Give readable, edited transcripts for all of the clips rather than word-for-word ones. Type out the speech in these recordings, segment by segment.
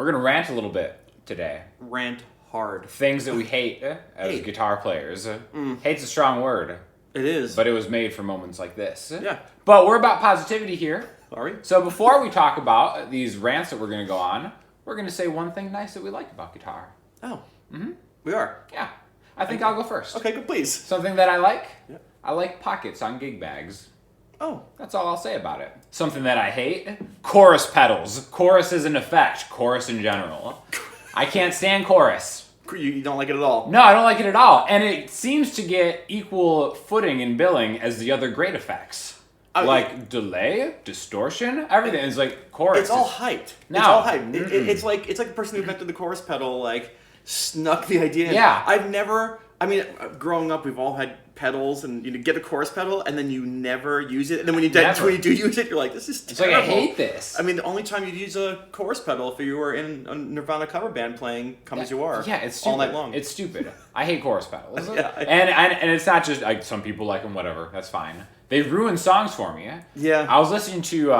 We're going to rant a little bit today. Rant hard. Things that we hate as guitar players. Hate's a strong word. It is. But it was made for moments like this. Yeah. But we're about positivity here. Are we? So before we talk about these rants that we're going to go on, we're going to say one thing nice that we like about guitar. Oh. Mm-hmm. We are? Yeah. I think I'll go first. Okay, good, please. Something that I like? Yeah. I like pockets on gig bags. Oh. That's all I'll say about it. Something that I hate? Chorus pedals. Chorus is an effect. Chorus in general. I can't stand chorus. You don't like it at all? No, I don't like it at all. And it seems to get equal footing in billing as the other great effects. Like delay, distortion, everything. It's like chorus. It's all hyped. No. It's all hyped. It's like the person who invented the chorus pedal, like, snuck the idea in. Yeah. Growing up, we've all had pedals, and you get a chorus pedal, and then you never use it. And then when you do use it, you're like, this is terrible. It's like, I hate this. I mean, the only time you'd use a chorus pedal if you were in a Nirvana cover band playing Come As You Are. Yeah, it's stupid. All night long. It's stupid. I hate chorus pedals. Yeah, and it's not just, like, some people like them, whatever. That's fine. They ruin songs for me. Yeah. I was listening to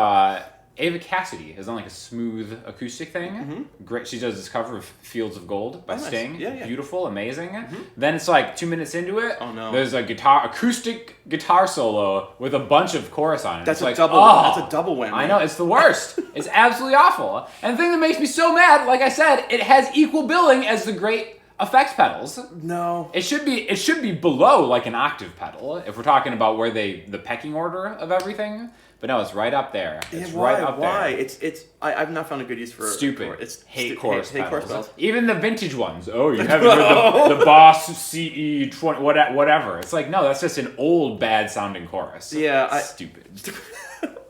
Ava Cassidy is on like a smooth acoustic thing. Mm-hmm. Great. She does this cover of Fields of Gold by Sting. Nice. Yeah. Beautiful, amazing. Mm-hmm. Then it's like 2 minutes into it. Oh no. There's a acoustic guitar solo with a bunch of chorus on it. That's it's a like, double. Oh, that's a double whammy. I know, it's the worst. It's absolutely awful. And the thing that makes me so mad, like I said, it has equal billing as the great effects pedals. No. It should be below like an octave pedal if we're talking about where the pecking order of everything. But no, it's right up there. It's right up there. It's I've not found a good use for stupid. It's hate chorus pedals. pedals. Even the vintage ones. Oh, you haven't heard the Boss CE 20 whatever. It's like, no, that's just an old bad sounding chorus. Yeah, stupid.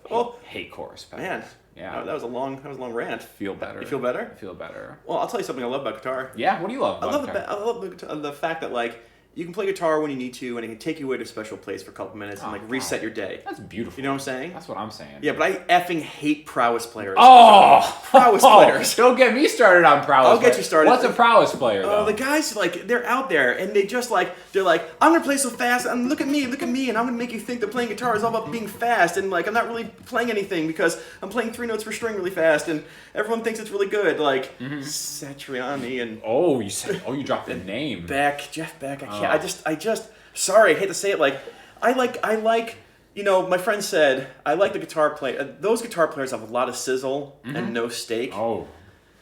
Well, hate chorus pedals. Man. Yeah. That was a long rant. Feel better. You feel better? I feel better. Well, I'll tell you something I love about guitar. Yeah, what do you love about guitar? I love the fact that, like, you can play guitar when you need to, and it can take you away to a special place for a couple minutes and, like, reset your day. That's beautiful. You know what I'm saying? That's what I'm saying. Yeah, but I effing hate prowess players. Oh! Prowess players. Don't get me started on prowess. I'll get you started. What's a prowess player, though? Oh, the guys, like, they're out there, and they just, like, they're like, I'm gonna play so fast, and look at me, and I'm gonna make you think that playing guitar is all about being fast, and, like, I'm not really playing anything because I'm playing 3 notes per string really fast, and everyone thinks it's really good, like, Satriani and... Oh, you dropped the name. Jeff Beck, I just, sorry, I hate to say it, like, I like, you know, my friend said, I like the guitar player, those guitar players have a lot of sizzle and no steak. Oh.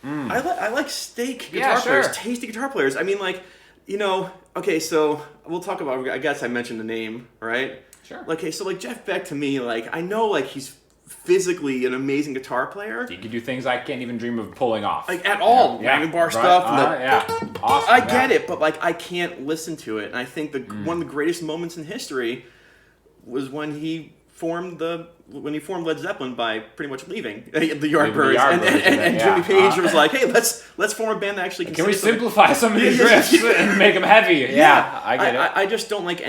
I like steak guitar players, tasty guitar players. I mean, like, you know, okay, so we'll talk about, I guess I mentioned the name, right? Sure. Okay, so, like, Jeff Beck, to me, like, I know, like, he's physically an amazing guitar player. He can do things I can't even dream of pulling off. Like, at all. Yeah. Wagon bar stuff. Yeah. Awesome. I get it, but, like, I can't listen to it. And I think one of the greatest moments in history was when he formed Led Zeppelin by pretty much leaving the Yardbirds. And Jimmy Page was like, hey, let's form a band that actually can we simplify some of these riffs and make them heavy? Yeah, I get it. I just don't like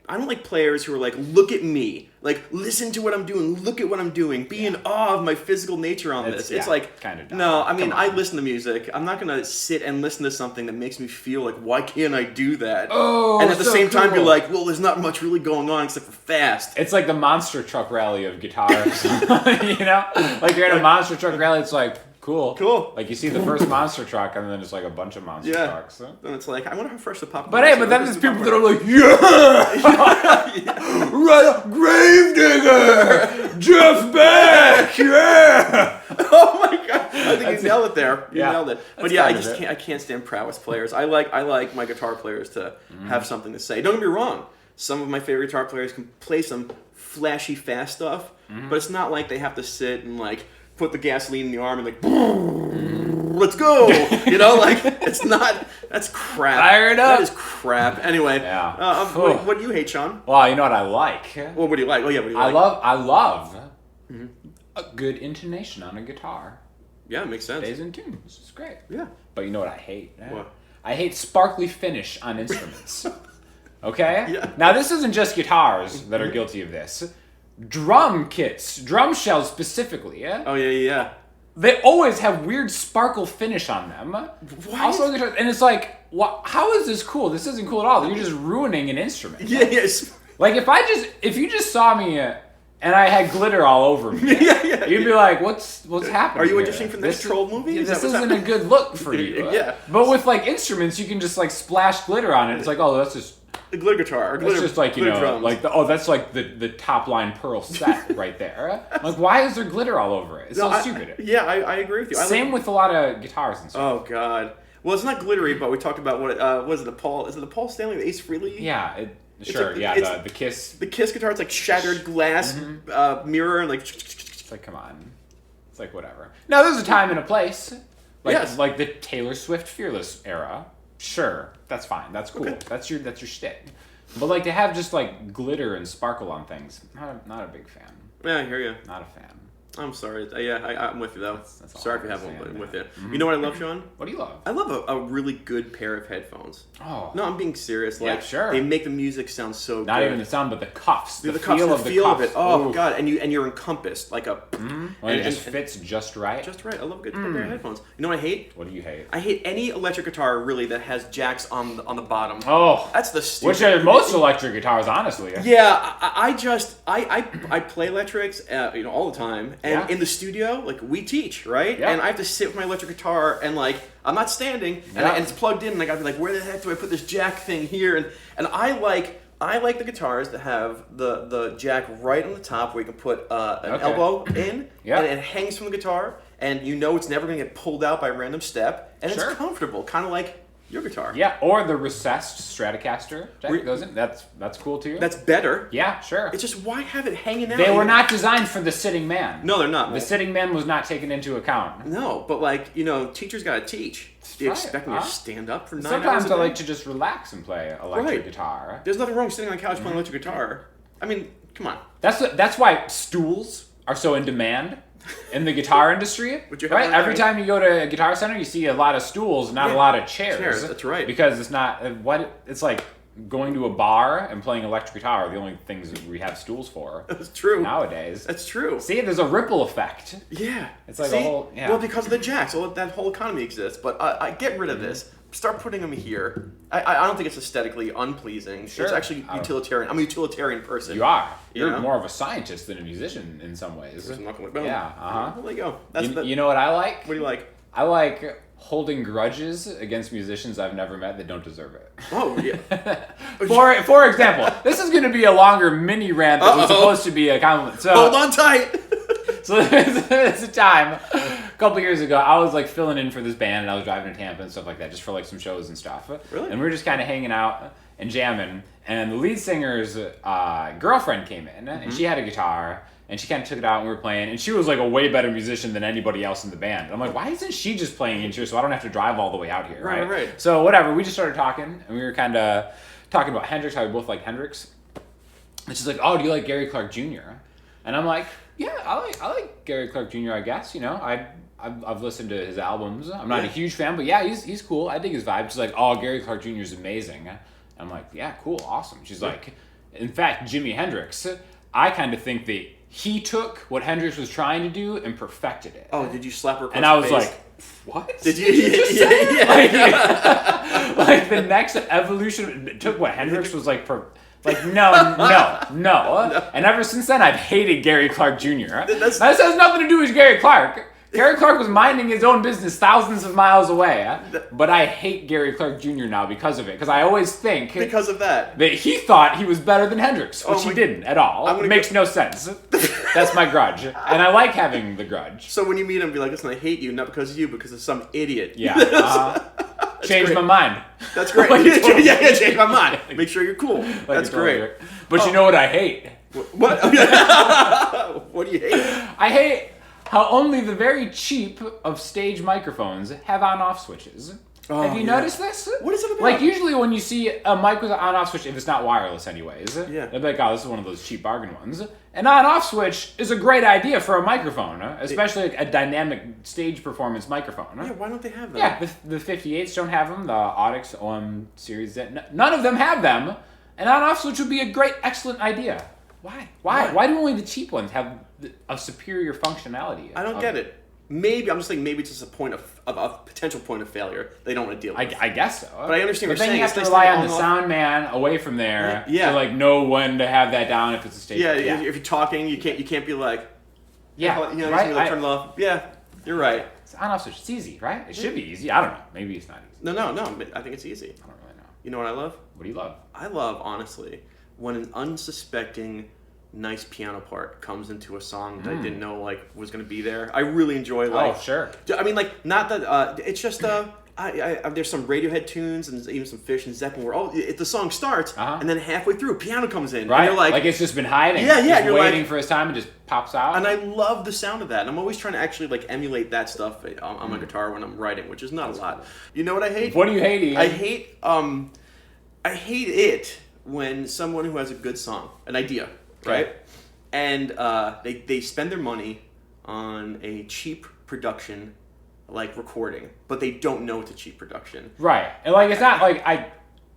I don't like players who are like, look at me. Like, listen to what I'm doing. Look at what I'm doing. Be in awe of my physical nature on this. It's like, kind of dumb. No, I mean, I listen to music. I'm not going to sit and listen to something that makes me feel like, why can't I do that? Oh, and at the same time, you're like, well, there's not much really going on except for fast. It's like the monster truck rally of guitars. You know? Like, you're at a monster truck rally, it's like, cool. Like, you see the first monster truck, and then it's like a bunch of monster trucks. So. And it's like, I wonder how fresh the popcorn But hey, but then there's people that are like, right, Gravedigger! Jeff Beck! Yeah! Oh my god! I think you nailed it there. You nailed it. But yeah, I can't stand prowess players. I like my guitar players to have something to say. Don't get me wrong. Some of my favorite guitar players can play some flashy, fast stuff, but it's not like they have to sit and, like, put the gasoline in the arm and, like, let's go. You know, like, it's not. That's crap. Fire it up. That is crap. Anyway, what do you hate, Sean? Well, you know what I like. Well, what do you like? Oh yeah, what do you like? I love a good intonation on a guitar. Yeah, it makes sense. Stays in tune. This is great. Yeah. But you know what I hate? What? I hate sparkly finish on instruments. Okay? Yeah. Now, this isn't just guitars that are guilty of this. Drum kits, drum shells specifically, Oh, yeah. they always have weird sparkle finish on them. What? Also, and it's like, how is this cool? This isn't cool at all. You're just ruining an instrument. Yes. Like, if you just saw me and I had glitter all over me. You'd be like, what's happening? Are you here? auditioning for the next troll movie? This isn't a good look for you. But with like instruments, you can just like splash glitter on it. It's like, oh, that's just a glitter guitar. Or glitter, that's just like, you know, drums. Like that's like the top line Pearl set right there. Like, why is there glitter all over it? It's so stupid. I agree with you. Same with a lot of guitars and stuff. Oh God. Well, it's not glittery, but we talked about what was it? The Paul? Is it the Paul Stanley with Ace Frehley? Yeah. Sure. Like the Kiss. The Kiss guitar. It's like shattered glass mirror and like. It's like, come on. It's like whatever. Now there's a time and a place. Like the Taylor Swift Fearless era. Sure, that's fine. That's cool. Okay. That's your shtick. But like to have just like glitter and sparkle on things, not a big fan. Yeah, I hear you. Not a fan. I'm sorry. I'm with you though. That's sorry if you have one, but I'm with you. You know what I love, Sean? What do you love? I love a really good pair of headphones. Oh. No, I'm being serious. Like, sure. They make the music sound so good. Not even the sound, but the cuffs. The feel of it. Oh God, and you're encompassed like a. And it just fits just right. Just right. I love a good pair of headphones. You know what I hate? What do you hate? I hate any electric guitar really that has jacks on the bottom. Oh, that's the stupid. Which are most electric guitars, honestly. Yeah, I play electrics, all the time, and in the studio. Like we teach, right? Yeah. And I have to sit with my electric guitar and like I'm not standing and it's plugged in and I gotta be like, where the heck do I put this jack thing here? And I like the guitars that have the jack right on the top where you can put an elbow in and it hangs from the guitar and you know it's never gonna get pulled out by a random step and it's comfortable, kind of like your guitar. Yeah, or the recessed Stratocaster jack goes in. That's cool too. That's better. Yeah, sure. It's just why have it hanging out? They were not designed for the sitting man. No, they're not. The sitting man was not taken into account. No, but like, teachers gotta teach. Do you expect me to stand up for 9 hours? Sometimes I like to just relax and play electric guitar. There's nothing wrong with sitting on the couch playing electric guitar. I mean, come on. That's why stools are so in demand in the guitar industry, right? Every time you go to a Guitar Center, you see a lot of stools, not a lot of chairs. That's right. Because it's not it's like going to a bar and playing electric guitar are the only things that we have stools for. That's true. Nowadays. That's true. See, there's a ripple effect. Yeah. It's like a whole. Yeah. Well, because of the jacks, that whole economy exists. But I get rid of this. Start putting them here. I don't think it's aesthetically unpleasing. Sure. It's actually utilitarian. I'm a utilitarian person. You are. You're more of a scientist than a musician in some ways. I'm not going to Yeah. Well, there you go. You know what I like? What do you like? I like holding grudges against musicians I've never met that don't deserve it. Oh, yeah. For example, this is going to be a longer mini rant that was supposed to be a compliment. So hold on tight. So there's a time, a couple years ago, I was like filling in for this band and I was driving to Tampa and stuff like that just for like some shows and stuff. Really? And we were just kind of hanging out and jamming. And the lead singer's girlfriend came in and she had a guitar and she kind of took it out and we were playing. And she was like a way better musician than anybody else in the band. And I'm like, why isn't she just playing in here so I don't have to drive all the way out here, right? Right. So whatever, we just started talking and we were kind of talking about Hendrix, how we both like Hendrix. And she's like, oh, do you like Gary Clark Jr.? And I'm like, yeah, I like Gary Clark Jr. I guess. I've listened to his albums. I'm not a huge fan, but yeah, he's cool. I dig his vibe. She's like, oh, Gary Clark Jr. is amazing. I'm like, yeah, cool, awesome. She's like, in fact, Jimi Hendrix, I kind of think that he took what Hendrix was trying to do and perfected it. Oh, did you slap her across And I was the face? like, what? Did you just say? Like the next evolution, it took what Hendrix was like. No. And ever since then, I've hated Gary Clark Jr. That has nothing to do with Gary Clark. Gary Clark was minding his own business thousands of miles away. But I hate Gary Clark Jr. now because of it. Because I always think... Because of that he thought he was better than Hendrix, which he didn't at all. It makes no sense. That's my grudge. And I like having the grudge. So when you meet him, be like, listen, I hate you, not because of you, because of some idiot. Yeah. Change my mind. That's great. Change my mind. Make sure you're cool. That's great. But you know what I hate? What? What do you hate? I hate how only the very cheap of stage microphones have on-off switches. Have you noticed this? What is it about? Like, usually when you see a mic with an on-off switch, if it's not wireless anyways, they'll be like, oh, this is one of those cheap bargain ones. An on-off switch is a great idea for a microphone, especially like a dynamic stage performance microphone. Yeah, why don't they have them? Yeah, the 58s don't have them, the Audix OM series, none of them have them. An on-off switch would be a great, excellent idea. Why? Why do only the cheap ones have a superior functionality? I don't get it. maybe I'm just thinking maybe it's just a point of a potential point of failure they don't want to deal with. I guess so. But I understand what you're saying. But then you have to rely on the sound man away from there to like know when to have that down if it's a stage. Yeah, if you're talking, you can't be like, right? Like, turn it off. Yeah, you're right. It's on off switch. It's easy, right? It should be easy. I don't know. Maybe it's not easy. No. I think it's easy. I don't really know. You know what I love? What do you love? I love, honestly, when an unsuspecting nice piano part comes into a song that I didn't know like was going to be there. I really enjoy like. Oh sure. I mean, like not that. It's just there's some Radiohead tunes and even some Fish and Zeppelin where the song starts and then halfway through piano comes in. Right. And you're like it's just been hiding. Yeah. Just you're waiting for his time and just pops out. And I love the sound of that. And I'm always trying to actually like emulate that stuff on my guitar when I'm writing, which is not a lot. You know what I hate? What do you hate, Ian? I hate it when someone who has a good song, an idea, right? And they spend their money on a cheap production, like recording, but they don't know it's a cheap production. Right. And like it's not like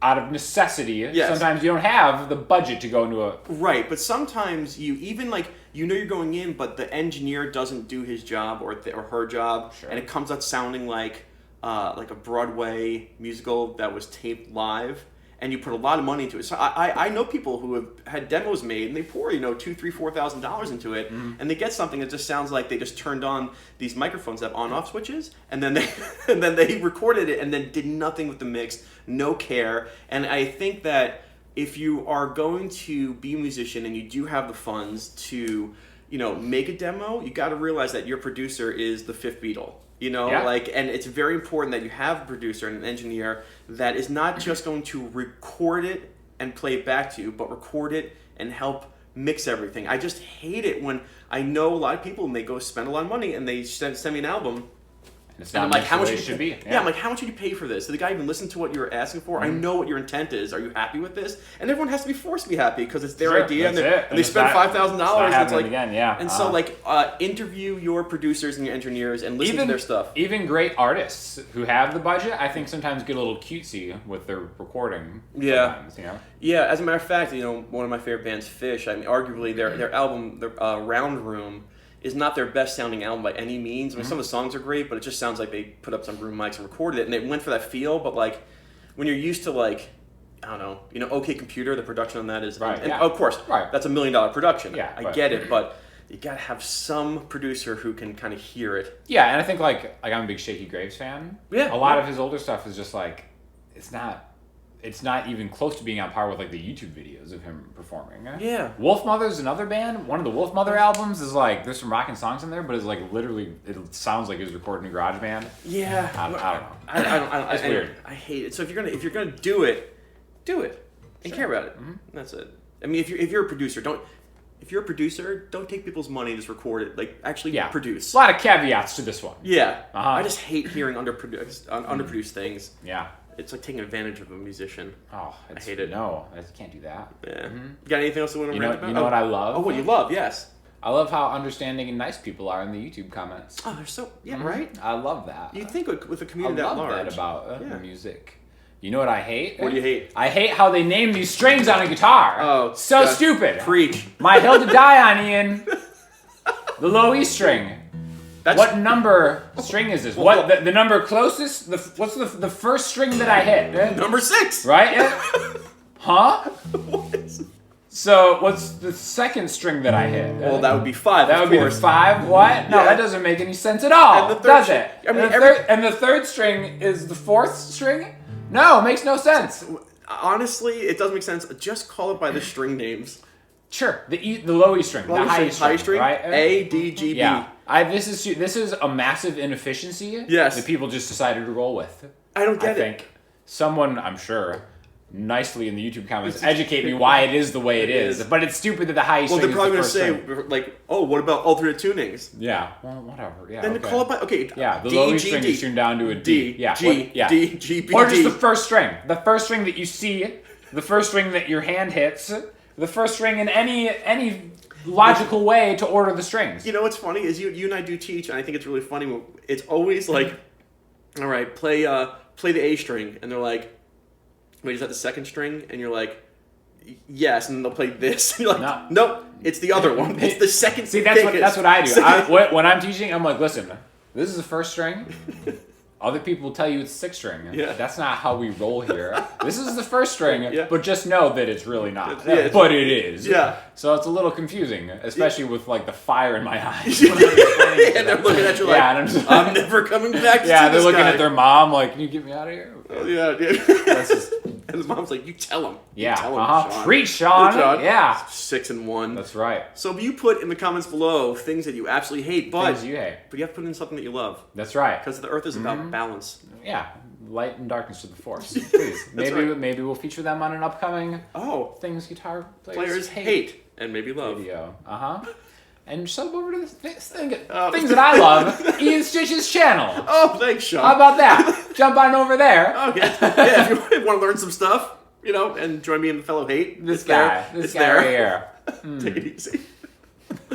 out of necessity. Sometimes you don't have the budget to go into a right. But sometimes you even like you're going in, but the engineer doesn't do his job or her job, and it comes out sounding like a Broadway musical that was taped live. And you put a lot of money into it. So I know people who have had demos made, and they pour $2,000, $3,000, $4,000 into it, and they get something that just sounds like they just turned on these microphones that have on-off switches, and then they recorded it, and then did nothing with the mix, no care. And I think that if you are going to be a musician and you do have the funds to, make a demo, you got to realize that your producer is the fifth Beatle. And it's very important that you have a producer and an engineer that is not just going to record it and play it back to you, but record it and help mix everything. I just hate it when I know a lot of people and they go spend a lot of money and they send me an album. It's not like how much it should be. Yeah, I'm like, how much did you pay for this? Did the guy even listen to what you were asking for? I know what your intent is. Are you happy with this? And everyone has to be forced to be happy because it's their idea and they spend $5,000. It's like, again, And so, like, interview your producers and your engineers and listen to their stuff. Even great artists who have the budget, I think sometimes get a little cutesy with their recording. Yeah. Yeah. As a matter of fact, one of my favorite bands, Fish. I mean, arguably their album, Round Room, is not their best sounding album by any means. I mean, some of the songs are great, but it just sounds like they put up some room mics and recorded it, and they went for that feel. But like, when you're used to like, I don't know, OK Computer, the production on that is and of course, that's $1 million production. Yeah, I get it, but you gotta have some producer who can kind of hear it. Yeah, and I think like I'm a big Shaky Graves fan. Yeah, a lot of his older stuff is just like it's not even close to being on par with like the YouTube videos of him performing. Yeah. Wolfmother's another band. One of the Wolfmother albums is like there's some rocking songs in there, but it's like literally it sounds like it was recorded in a garage band. Yeah. I don't know. I don't it's weird. I hate it. So if you're gonna do it and care about it. That's it. I mean, if you're a producer, don't take people's money and just record it. Like, actually produce. A lot of caveats to this one. Yeah. I just hate hearing underproduced things. Yeah. It's like taking advantage of a musician. Oh, I hate it. No, I can't do that. Yeah. You got anything else you want to rant about? You know what I love? Oh, what you love? Yes. I love how understanding and nice people are in the YouTube comments. Oh, they're so right. I love that. You'd think with a community that large. I love that about the music. You know what I hate? What do you hate? I hate how they name these strings on a guitar. Oh, so stupid. Preach. My hill to die on, Ian. The low E string. What number string is this? What the number closest? What's the first string that I hit? Number 6. Right? Huh? What? So what's the second string that I hit? Well, that would be 5. That would be the 5. What? No, that doesn't make any sense at all. Does it? I mean, and the third string is the 4th string? No, it makes no sense. Honestly, it doesn't make sense. Just call it by the string names. Sure, the low E string, the high string, right? A, D, G, B. Yeah, this is a massive inefficiency. Yes. That people just decided to roll with. I don't get it. I think someone, I'm sure, nicely in the YouTube comments educate me why it is the way it is. But it's stupid that the high string. Well, they're probably going to say like, oh, what about alternate tunings? Yeah. Well, whatever. Yeah. Then call it by Yeah, the low E string is tuned down to a D. Yeah. G, D, G, B, or just the first string. The first string that you see, the first string that your hand hits, the first string in any logical way to order the strings. You know what's funny is you and I do teach, and I think it's really funny. It's always like, all right, play the A string, and they're like, wait, is that the second string? And you're like, yes, and they'll play this. You're like, nope, it's the other one. It's the second. See, that's what I do. When I'm teaching, I'm like, listen, This is the first string. Other people will tell you it's sixth string. Yeah. That's not how we roll here. This is the first string, Yeah. but just know that it's really not. Yeah, but it is. Yeah. So it's a little confusing, especially with like the fire in my eyes. And they're looking at you like, and I'm never coming back to yeah, see they're this looking guy. at their mom like, can you get me out of here? Oh, yeah, dude. That's just, And the mom's like, you tell him. yeah. You tell him, Sean. Preach, Sean. Sean. Yeah. 6-1. That's right. So you put in the comments below things that you absolutely hate, but Things you hate. you have to put in something that you love. That's right. Because the earth is about balance. Yeah. Light and darkness to the force. Please. Maybe we'll feature them on an upcoming Things Guitar Players Hate and maybe love video. And sub over to this things that I love, Ian Stitch's channel. Oh, thanks, Sean. How about that? Jump on over there. Okay. Yeah, if you want to learn some stuff, and join me in the fellow hate. This guy right here. Take it easy.